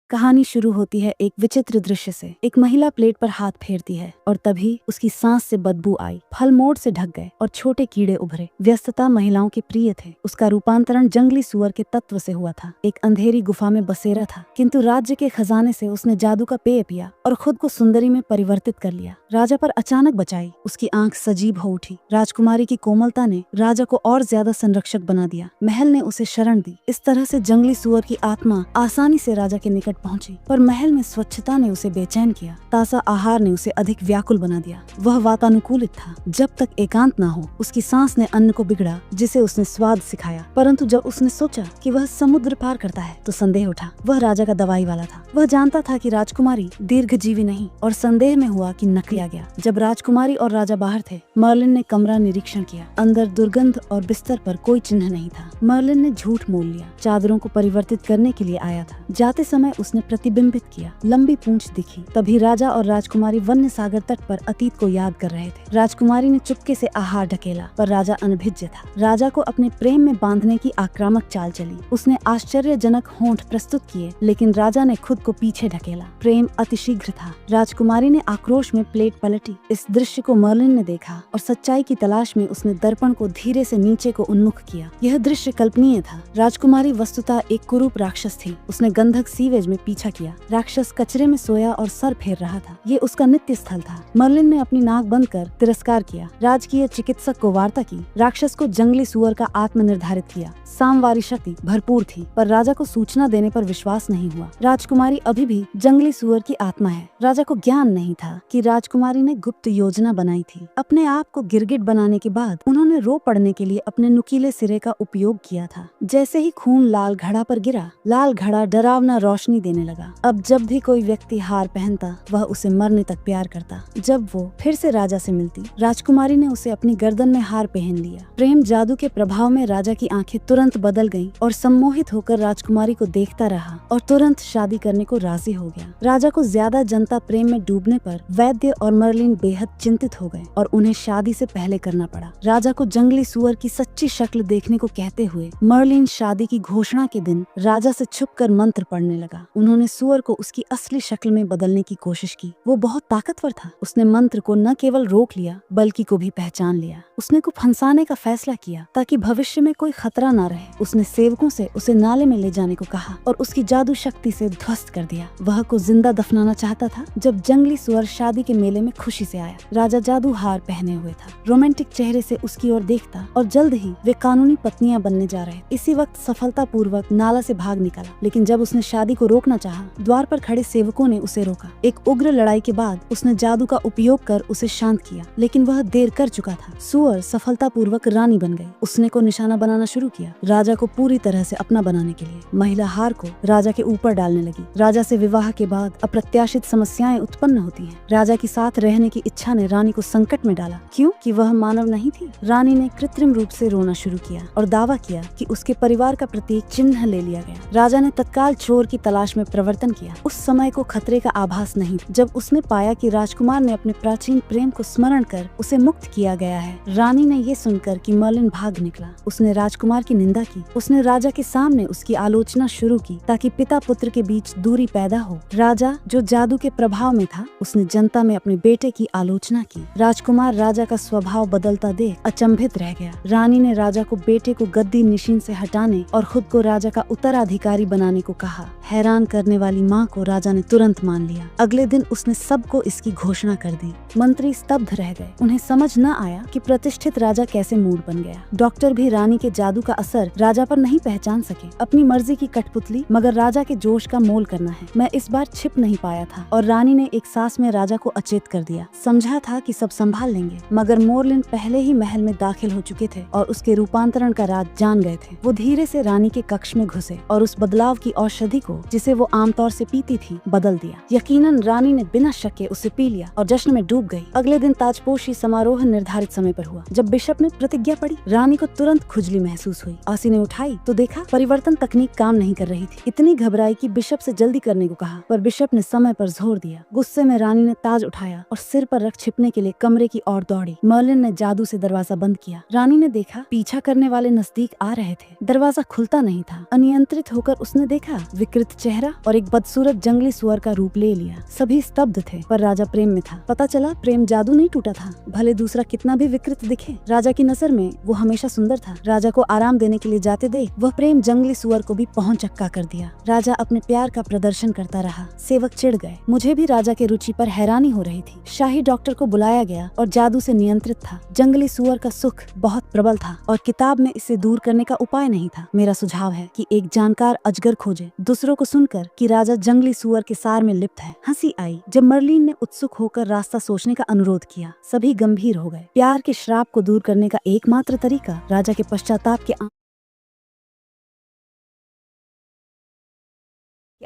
कहानी शुरू होती है एक विचित्र दृश्य से। एक महिला प्लेट पर हाथ फेरती है और तभी उसकी सांस से बदबू आई। फल मोड़ से ढक गए और छोटे कीड़े उभरे। व्यस्तता महिलाओं के प्रिय थे। उसका रूपांतरण जंगली सुअर के तत्व से हुआ था। एक अंधेरी गुफा में बसेरा था, किंतु राज्य के खजाने से उसने जादू का पेय पिया और खुद को सुंदरी में परिवर्तित कर लिया। राजा पर अचानक बचाई। उसकी आंख सजीव हो उठी। राजकुमारी की कोमलता ने राजा को और ज्यादा संरक्षक बना दिया। महल ने उसे शरण दी। इस तरह से जंगली सुअर की आत्मा आसानी से राजा के निकट पहुंची, पर महल में स्वच्छता ने उसे बेचैन किया। ताजा आहार ने उसे अधिक व्याकुल बना दिया। वह वातानुकूलित था। जब तक एकांत न हो, उसकी सांस ने अन्न को बिगड़ा जिसे उसने स्वाद सिखाया। परंतु जब उसने सोचा कि वह समुद्र पार करता है तो संदेह उठा। वह राजा का दवाई वाला था। वह जानता था कि राजकुमारी दीर्घजीवी नहीं, और संदेह में हुआ कि नक लिया गया। जब राजकुमारी और राजा बाहर थे, मर्लिन ने कमरा निरीक्षण किया। अंदर दुर्गंध और बिस्तर पर कोई चिन्ह नहीं था। मर्लिन ने झूठ मोल लिया। चादरों को परिवर्तित करने के लिए आया था। जाते समय उसने प्रतिबिंबित किया। लंबी पूंछ दिखी। तभी राजा और राजकुमारी वन्य सागर तट पर अतीत को याद कर रहे थे। राजकुमारी ने चुपके से आहार ढकेला, पर राजा अनभिज्ञ था। राजा को अपने प्रेम में बांधने की आक्रामक चाल चली। उसने आश्चर्यजनक होंठ प्रस्तुत किए, लेकिन राजा ने खुद को पीछे ढकेला। प्रेम अतिशीघ्र था। राजकुमारी ने आक्रोश में प्लेट पलटी। इस दृश्य को मर्लिन ने देखा और सच्चाई की तलाश में उसने दर्पण को धीरे से नीचे को उन्मुख किया। यह दृश्य कल्पनीय था। राजकुमारी वस्तुतः एक कुरूप राक्षस थी। उसने गंधक सीवेज में पीछा किया। राक्षस कचरे में सोया और सर फेर रहा था। ये उसका नित्य स्थल था। मर्लिन ने अपनी नाक बंद कर तिरस्कार किया। राजकीय चिकित्सक को वार्ता की। राक्षस को जंगली सुअर का आत्म निर्धारित किया। सामवारी शक्ति भरपूर थी, पर राजा को सूचना देने पर विश्वास नहीं हुआ। राजकुमारी अभी भी जंगली सुअर की आत्मा है। राजा को ज्ञान नहीं था कि राजकुमारी ने गुप्त योजना बनाई थी। अपने आप को गिरगिट बनाने के बाद उन्होंने रो पड़ने के लिए अपने नुकीले सिरे का उपयोग किया था। जैसे ही खून लाल घड़ा पर गिरा, लाल घड़ा डरावना रोशनी देने लगा। अब जब भी कोई व्यक्ति हार पहनता, वह उसे मरने तक प्यार करता। जब वो फिर से राजा से मिलती, राजकुमारी ने उसे अपनी गर्दन में हार पहन लिया। प्रेम जादू के प्रभाव में राजा की आंखें तुरंत बदल गईं और सम्मोहित होकर राजकुमारी को देखता रहा और तुरंत शादी करने को राजी हो गया। राजा को ज्यादा जनता प्रेम में डूबने पर वैद्य और मर्लिन बेहद चिंतित हो गए और उन्हें शादी से पहले करना पड़ा। राजा को जंगली सुअर की सच्ची शक्ल देखने को कहते हुए मर्लिन शादी की घोषणा के दिन राजा से छुपकर मंत्र पढ़ने लगा। उन्होंने सुअर को उसकी असली शक्ल में बदलने की कोशिश की। वो बहुत ताकतवर था। उसने मंत्र को न केवल रोक लिया, बल्कि को भी पहचान लिया। उसने को फंसाने का फैसला किया ताकि भविष्य में कोई खतरा न रहे। उसने सेवकों से उसे नाले में ले जाने को कहा और उसकी जादू शक्ति से ध्वस्त कर दिया। वह को जिंदा दफनाना चाहता था जब जंगली सुअर शादी के मेले में खुशी से आया। राजा जादू हार पहने हुए था। रोमांटिक चेहरे से उसकी ओर देखता और जल्द ही वे कानूनी पत्नियां बनने जा रहे। इसी वक्त सफलतापूर्वक नाला से भाग निकला, लेकिन जब उसने शादी को रोकना चाहा, द्वार पर खड़े सेवकों ने उसे रोका। एक उग्र लड़ाई के बाद उसने जादू का उपयोग कर उसे शांत किया, लेकिन वह देर कर चुका था। सुअर सफलतापूर्वक रानी बन गई। उसने को निशाना बनाना शुरू किया, राजा को पूरी तरह से अपना बनाने के लिए। महिला हार को राजा के ऊपर डालने लगी। राजा से विवाह के बाद अप्रत्याशित समस्याएं उत्पन्न होती हैं। राजा के साथ रहने की इच्छा ने रानी को संकट में डाला, क्योंकि वह मानव नहीं थी। रानी ने कृत्रिम रूप से रोना शुरू किया और दावा किया कि उसके परिवार का प्रतीक चिन्ह ले लिया गया। राजा ने तत्काल चोर की तलाश में प्रवर्तन किया। उस समय को खतरे का आभास नहीं था। जब उसने पाया कि राजकुमार ने अपने प्राचीन प्रेम को स्मरण कर उसे मुक्त किया गया है, रानी ने ये सुनकर कि मर्लिन भाग निकला। उसने राजकुमार की निंदा की। उसने राजा के सामने उसकी आलोचना शुरू की ताकि पिता पुत्र के बीच दूरी पैदा हो। राजा, जो जादू के प्रभाव में था, उसने जनता में अपने बेटे की आलोचना की। राजकुमार राजा का स्वभाव बदलता देख अचंभित रह गया। रानी ने राजा को बेटे को गद्दी निशीन से हटाने और खुद को राजा का उत्तराधिकारी बनाने को कहा। हैरान करने वाली माँ को राजा ने तुरंत मान लिया। अगले दिन उसने सबको इसकी घोषणा कर दी। मंत्री स्तब्ध रह गए। उन्हें समझ न आया कि प्रतिष्ठित राजा कैसे मूड बन गया। डॉक्टर भी रानी के जादू का असर राजा पर नहीं पहचान सके। अपनी मर्जी की कठपुतली, मगर राजा के जोश का मोल करना है। मैं इस बार छिप नहीं पाया था और रानी ने एक सांस में राजा को अचेत कर दिया। समझा था कि सब संभाल लेंगे, मगर मोरलिन पहले ही महल में दाखिल हो चुके थे और उसके रूपांतरण का राज जान गए थे। वो धीरे से रानी के कक्ष में घुसे और उस बदलाव की औषधि को, जिसे वो आमतौर से पीती थी, बदल दिया। यकीनन रानी ने बिना शक के उसे पी लिया और जश्न में डूब गई। अगले दिन ताजपोशी समारोह निर्धारित समय पर हुआ। जब बिशप ने प्रतिज्ञा पढ़ी, रानी को तुरंत खुजली महसूस हुई। आसी ने उठाई तो देखा परिवर्तन तकनीक काम नहीं कर रही थी। इतनी घबराई कि बिशप से जल्दी जल्दी करने को कहा, पर बिशप ने समय पर जोर दिया। गुस्से में रानी ने ताज उठाया और सिर पर रख छिपने के लिए कमरे की ओर दौड़ी। मर्लिन ने जादू से दरवाजा बंद किया। रानी ने देखा पीछा करने वाले नजदीक आ रहे थे। दरवाजा खुलता नहीं था। अनियंत्रित होकर उसने देखा विकृत चेहरा और एक बदसूरत जंगली सुअर का रूप ले लिया। सभी स्तब्ध थे, पर राजा प्रेम में था। पता चला प्रेम जादू नहीं टूटा था, भले दूसरा कितना भी विकृत दिखे, राजा की नजर में वो हमेशा सुंदर था। राजा को आराम देने के लिए जाते देख वह प्रेम जंगली सुअर को भी पहुंच चक्का कर दिया। राजा अपने प्यार का प्रदर्शन करता रहा। सेवक चिढ़ गए। मुझे भी राजा के रुचि पर हैरानी हो रही थी। शाही डॉक्टर को बुलाया गया और जादू से नियंत्रित था। जंगली सुअर का सुख बहुत प्रबल था और किताब में इसे दूर करने का उपाय नहीं था। मेरा सुझाव है कि एक जानकार अजगर खोजे। दूसरों को सुनकर कि राजा जंगली सुअर के सार में लिप्त है, हंसी आई जब मर्लिन ने उत्सुक होकर रास्ता सोचने का अनुरोध किया। सभी गंभीर हो गए। प्यार के श्राप को दूर करने का एकमात्र तरीका राजा के पश्चाताप के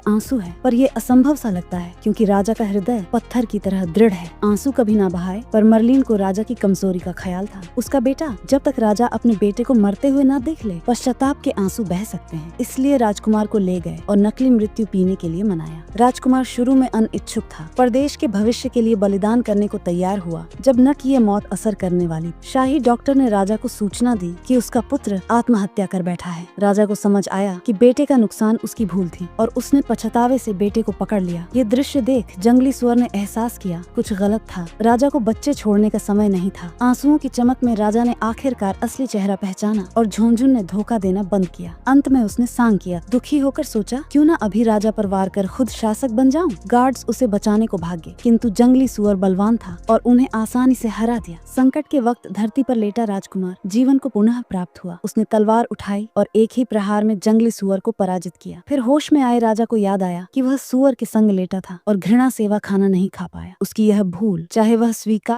आंसू है, पर यह असंभव सा लगता है क्योंकि राजा का हृदय पत्थर की तरह दृढ़ है। आंसू कभी ना बहाए, पर मर्लिन को राजा की कमजोरी का ख्याल था। उसका बेटा, जब तक राजा अपने बेटे को मरते हुए ना देख ले, पश्चाताप के आंसू बह सकते हैं। इसलिए राजकुमार को ले गए और नकली मृत्यु पीने के लिए मनाया। राजकुमार शुरू में अनिच्छुक था, पर देश के भविष्य के लिए बलिदान करने को तैयार हुआ। जब न की ये मौत असर करने वाली, शाही डॉक्टर ने राजा को सूचना दी कि उसका पुत्र आत्महत्या कर बैठा है। राजा को समझ आया कि बेटे का नुकसान उसकी भूल थी और उसने पछतावे से बेटे को पकड़ लिया। ये दृश्य देख जंगली सुअर ने एहसास किया कुछ गलत था। राजा को बच्चे छोड़ने का समय नहीं था। आंसुओं की चमक में राजा ने आखिरकार असली चेहरा पहचाना और झुनझुन ने धोखा देना बंद किया। अंत में उसने सांग किया। दुखी होकर सोचा, क्यों ना अभी राजा पर वार कर खुद शासक बन जाऊं। गार्ड्स उसे बचाने को भागे, किंतु जंगली सुअर बलवान था और उन्हें आसानी से हरा दिया। संकट के वक्त धरती पर लेटा राजकुमार जीवन को पुनः प्राप्त हुआ। उसने तलवार उठाई और एक ही प्रहार में जंगली सुअर को पराजित किया। फिर होश में आए राजा को याद आया कि वह सुअर के संग लेटा था और घृणा सेवा खाना नहीं खा पाया। उसकी यह भूल, चाहे वह स्वीकार